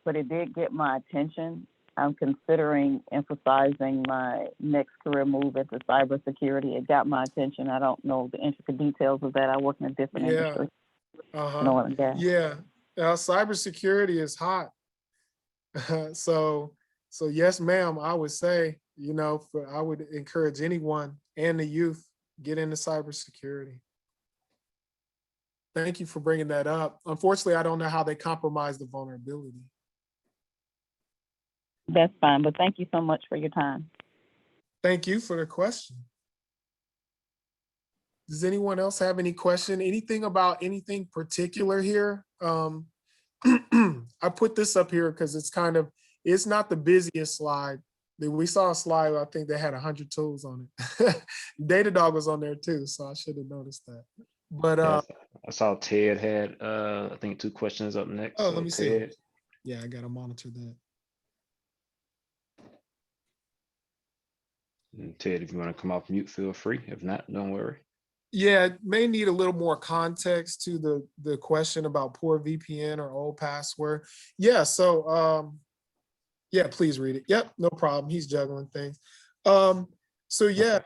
but it did get my attention. I'm considering emphasizing my next career move into cybersecurity. It got my attention. I don't know the intricate details of that. I work in a different industry than oil and gas. Yeah, cybersecurity is hot. So yes, ma'am, I would say, I would encourage anyone and the youth, get into cybersecurity. Thank you for bringing that up. Unfortunately, I don't know how they compromised the vulnerability. That's fine, but thank you so much for your time. Thank you for the question. Does anyone else have any question? Anything about anything particular here? I put this up here because it's not the busiest slide. We saw a slide, I think they had 100 tools on it. Datadog was on there too, so I should have noticed that. But I saw Ted had I think 2 questions up next. Oh, let me see. Ted. Yeah, I gotta monitor that. And Ted, if you want to come off mute, feel free. If not, don't worry. Yeah, it may need a little more context to the question about poor VPN or old password. Yeah, so yeah, please read it. Yep, no problem. He's juggling things. So yeah,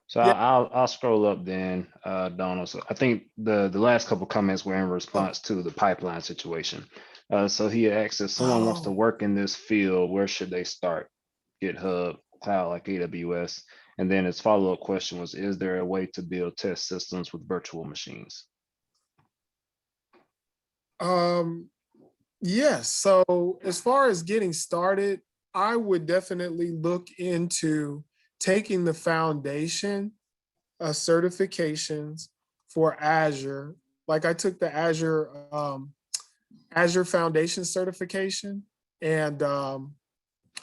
So Yeah. I'll scroll up then, Donald. So I think the last couple comments were in response to the pipeline situation. So he asked if someone wants to Oh, work in this field, where should they start? GitHub, cloud like AWS. And then his follow-up question was, is there a way to build test systems with virtual machines? yes. So as far as getting started, I would definitely look into taking the foundation certifications for Azure. Like I took the Azure Foundation certification and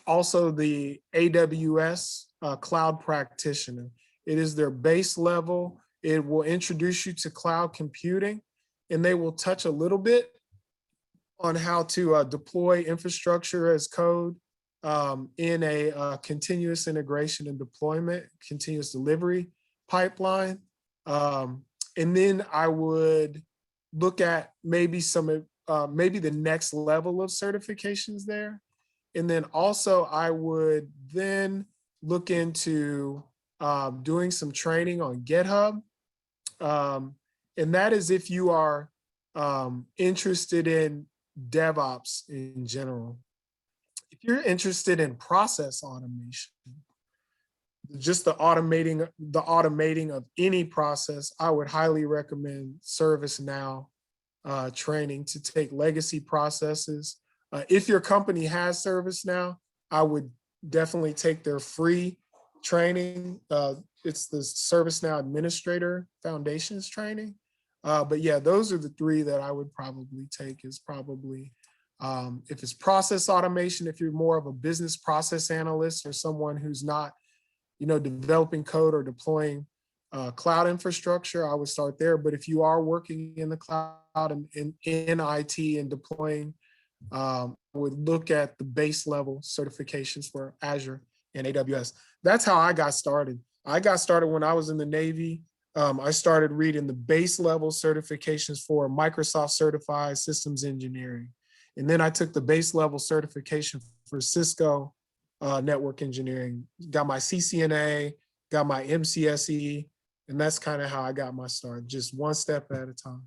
also the AWS Cloud Practitioner. It is their base level. It will introduce you to cloud computing, and they will touch a little bit on how to deploy infrastructure as code in a continuous integration and deployment, continuous delivery pipeline. And then I would look at maybe maybe the next level of certifications there. And then also I would then look into doing some training on GitHub. And that is if you are interested in DevOps in general. If you're interested in process automation, just the automating of any process, I would highly recommend ServiceNow training to take legacy processes. If your company has ServiceNow, I would definitely take their free training. It's the ServiceNow Administrator Foundations training. But yeah, those are the three that I would probably take is probably, if it's process automation, if you're more of a business process analyst or someone who's not, developing code or deploying cloud infrastructure, I would start there. But if you are working in the cloud and in IT and deploying, I would look at the base level certifications for Azure and AWS. That's how I got started. I got started when I was in the Navy. I started reading the base level certifications for Microsoft Certified Systems Engineering. And then I took the base level certification for Cisco network engineering, got my CCNA, got my MCSE, and that's kind of how I got my start, just one step at a time.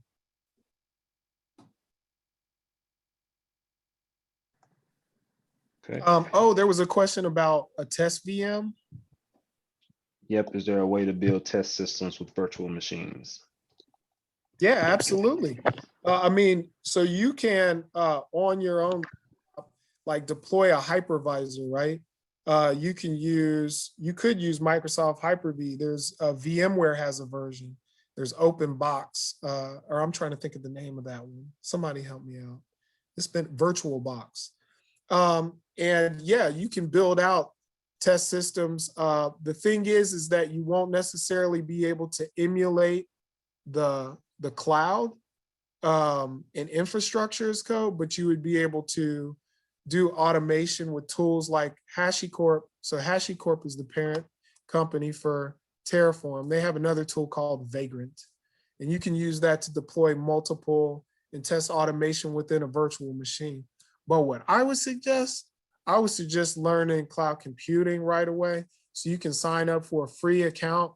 Okay. Oh, there was a question about a test VM. Yep. Is there a way to build test systems with virtual machines? Yeah, absolutely. I mean, so you can on your own, like deploy a hypervisor, right? You could use Microsoft Hyper-V. There's VMware has a version. There's OpenBox, or I'm trying to think of the name of that one. Somebody help me out. It's been VirtualBox. And yeah, you can build out test systems. The thing is that you won't necessarily be able to emulate the cloud and infrastructure as code, but you would be able to do automation with tools like HashiCorp. So HashiCorp is the parent company for Terraform. They have another tool called Vagrant, and you can use that to deploy multiple and test automation within a virtual machine. But what I would suggest learning cloud computing right away. So you can sign up for a free account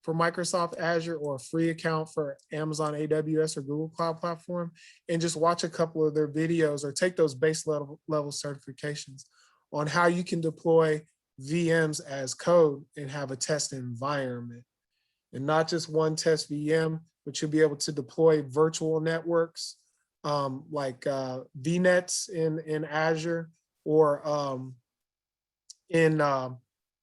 for Microsoft Azure or a free account for Amazon AWS or Google Cloud Platform, and just watch a couple of their videos or take those base level certifications on how you can deploy VMs as code and have a test environment. And not just one test VM, but you'll be able to deploy virtual networks like VNets in Azure or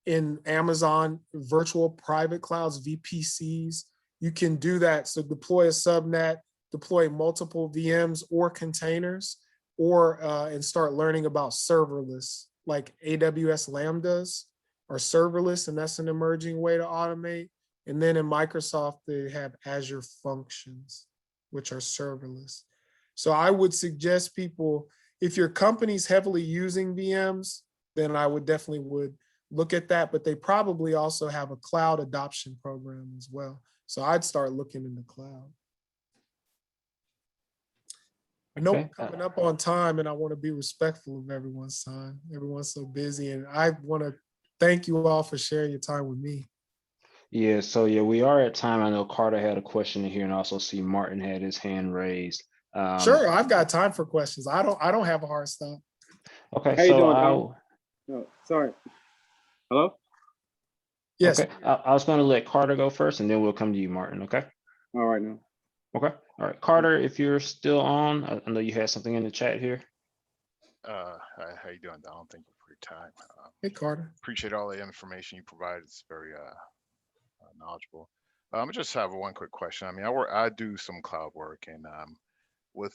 in Amazon virtual private clouds, VPCs. You can do that. So deploy a subnet, deploy multiple VMs or containers, or and start learning about serverless, like AWS Lambdas are serverless, and that's an emerging way to automate. And then in Microsoft, they have Azure Functions, which are serverless. So I would suggest people, if your company's heavily using VMs, then I would definitely look at that, but they probably also have a cloud adoption program as well. So I'd start looking in the cloud. I know we're coming up on time, and I want to be respectful of everyone's time. Everyone's so busy, and I want to thank you all for sharing your time with me. Yeah, so yeah, we are at time. I know Carter had a question in here, and also see Martin had his hand raised. Sure, I've got time for questions. I don't have a hard stop. Okay, How you so doing, Donald? No, sorry. Hello? Yes. okay, I was going to let Carter go first, and then we'll come to you, Martin. Okay. All right now. Okay. All right, Carter, if you're still on, I know you had something in the chat here. How you doing, Donald? Thank you for your time. Hey, Carter. Appreciate all the information you provided. It's very knowledgeable. I just have one quick question. I mean, I do some cloud work, and with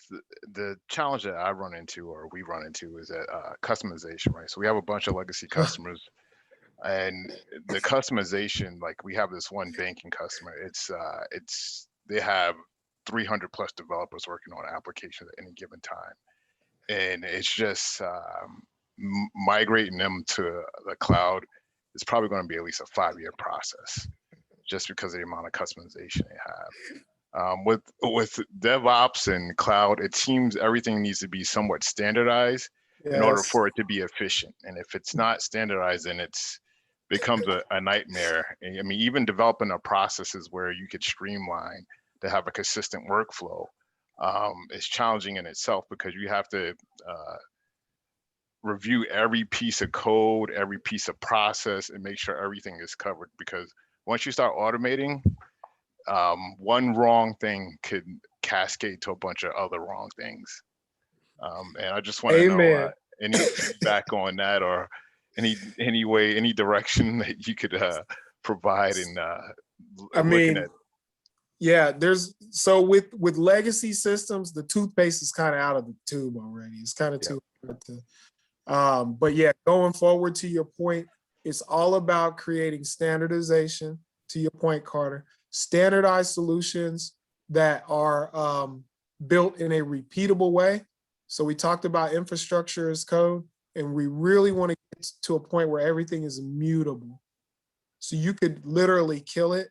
the challenge that I run into, or we run into, is that customization, right? So we have a bunch of legacy customers, and the customization, like we have this one banking customer. They have 300 plus developers working on applications at any given time, and it's just migrating them to the cloud is probably going to be at least a 5-year process, just because of the amount of customization they have. With DevOps and cloud, it seems everything needs to be somewhat standardized in order for it to be efficient. And if it's not standardized, then it's becomes a nightmare. I mean, even developing a processes where you could streamline to have a consistent workflow is challenging in itself, because you have to review every piece of code, every piece of process, and make sure everything is covered. Because once you start automating, one wrong thing could cascade to a bunch of other wrong things. And I just want to know any feedback on that, or any way, any direction that you could provide in looking at. Yeah, so with legacy systems, the toothpaste is kind of out of the tube already. It's kind of too hard to, but yeah, going forward, to your point, it's all about creating standardization. To your point, Carter, standardized solutions that are built in a repeatable way. So we talked about infrastructure as code, and we really want to get to a point where everything is immutable. So you could literally kill it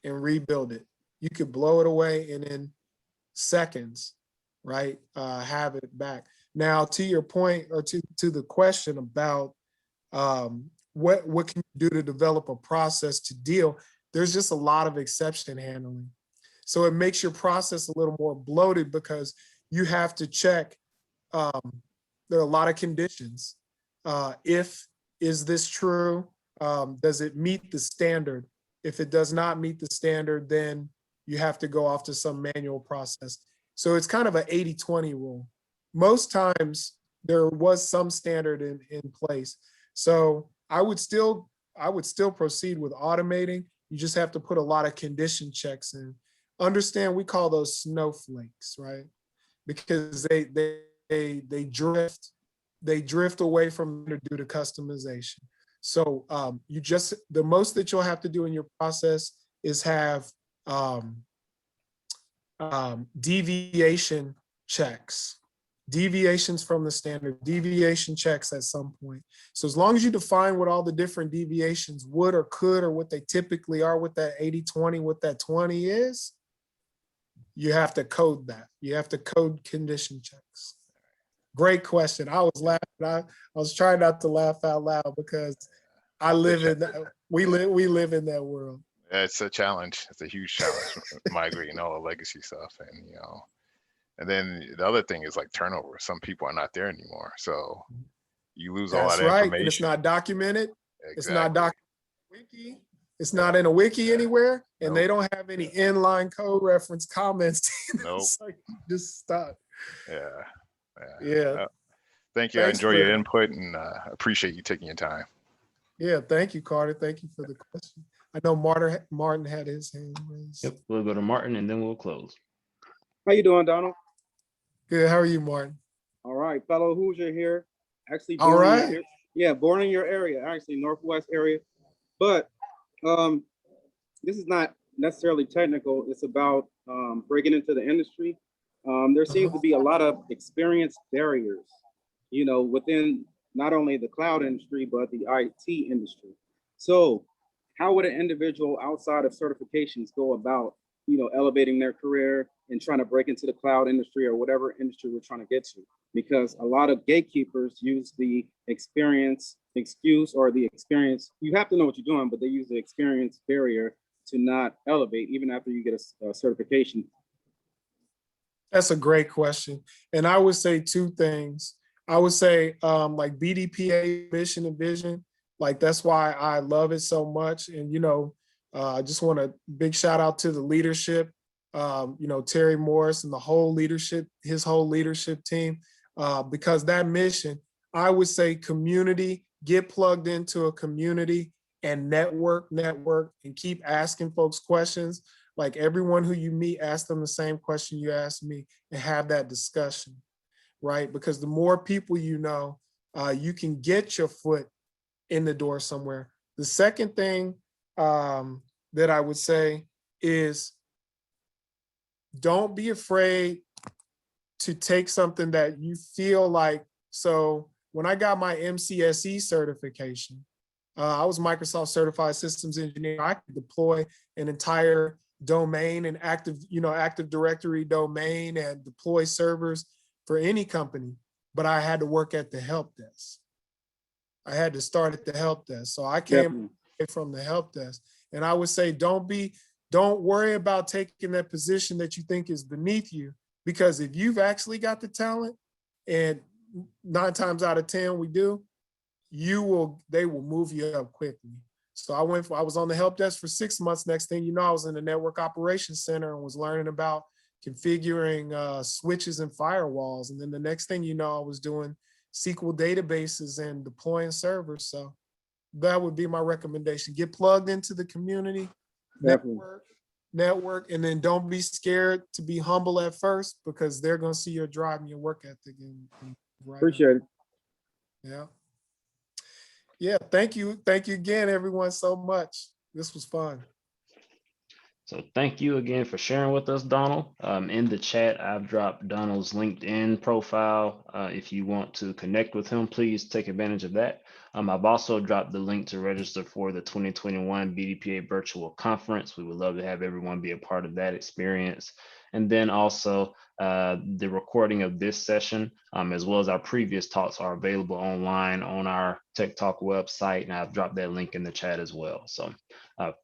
and rebuild it. You could blow it away and in seconds, right, have it back. Now, to your point, or to the question about what can you do to develop a process to deal, there's just a lot of exception handling. So it makes your process a little more bloated, because you have to check, there are a lot of conditions. Is this true? Does it meet the standard? If it does not meet the standard, then you have to go off to some manual process. So it's kind of an 80-20 rule. Most times there was some standard in place. So I would still proceed with automating. You just have to put a lot of condition checks in. Understand, we call those snowflakes, right? Because they drift away from due to customization. So the most that you'll have to do in your process is have deviation checks, deviations from the standard, deviation checks at some point. So as long as you define what all the different deviations would or could, or what they typically are, what that 80-20, what that 20 is, you have to code that. You have to code condition checks. Great question. I was laughing. I was trying not to laugh out loud, because we live in that world. It's a challenge. It's a huge challenge migrating all the legacy stuff, and then the other thing is like turnover. Some people are not there anymore, so you lose all that information. And it's not documented. Exactly. It's not documented in a wiki. It's not in a wiki anywhere, and they don't have any inline code reference comments. So you just stop. Yeah. Thank you. Thanks, I enjoy your input, and appreciate you taking your time. Yeah, thank you, Carter. Thank you for the question. I know Martin had his hand raised. Yep, we'll go to Martin, and then we'll close. How you doing, Donald? Good. How are you, Martin? All right, fellow Hoosier here. Actually, born in your area, actually Northwest area. But this is not necessarily technical. It's about breaking into the industry. There seems to be a lot of experience barriers, within not only the cloud industry, but the IT industry. So how would an individual outside of certifications go about, elevating their career and trying to break into the cloud industry or whatever industry we're trying to get to? Because a lot of gatekeepers use the experience excuse or the experience. You have to know what you're doing, but they use the experience barrier to not elevate even after you get a certification. That's a great question. And I would say two things. I would say like BDPA mission and vision, like that's why I love it so much. And, you know, I just want a big shout out to the leadership, you know, Terry Morris and the whole leadership, his whole leadership team, because that mission, I would say community, get plugged into a community and network, and keep asking folks questions. Like everyone who you meet, ask them the same question you asked me and have that discussion, right? Because the more people you know, you can get your foot in the door somewhere. The second thing that I would say is don't be afraid to take something that you feel like. So when I got my MCSE certification, I was Microsoft Certified Systems Engineer. I could deploy an entire domain and Active Directory domain and deploy servers for any company, but I had to work at the help desk. I had to start at the help desk. So I came from the help desk. And I would say, don't worry about taking that position that you think is beneath you, because if you've actually got the talent, and 9 times out of 10 we do, they will move you up quickly. So I was on the help desk for 6 months. Next thing you know, I was in the network operations center and was learning about configuring switches and firewalls. And then the next thing you know, I was doing SQL databases and deploying servers. So that would be my recommendation. Get plugged into the community, network, and then don't be scared to be humble at first, because they're going to see your drive and your work ethic. And Appreciate it. Yeah. Yeah, thank you. Thank you again, everyone, so much. This was fun. So thank you again for sharing with us, Donald. In the chat, I've dropped Donald's LinkedIn profile. If you want to connect with him, please take advantage of that. I've also dropped the link to register for the 2021 BDPA virtual conference. We would love to have everyone be a part of that experience. And then also the recording of this session, as well as our previous talks, are available online on our Tech Talk website. And I've dropped that link in the chat as well. So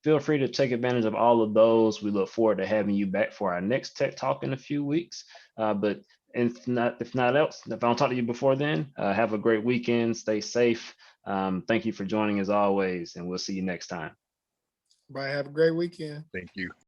feel free to take advantage of all of those. We look forward to having you back for our next Tech Talk in a few weeks. But if not else, if I don't talk to you before then, have a great weekend. Stay safe. Thank you for joining as always, and we'll see you next time. Bye. Have a great weekend. Thank you.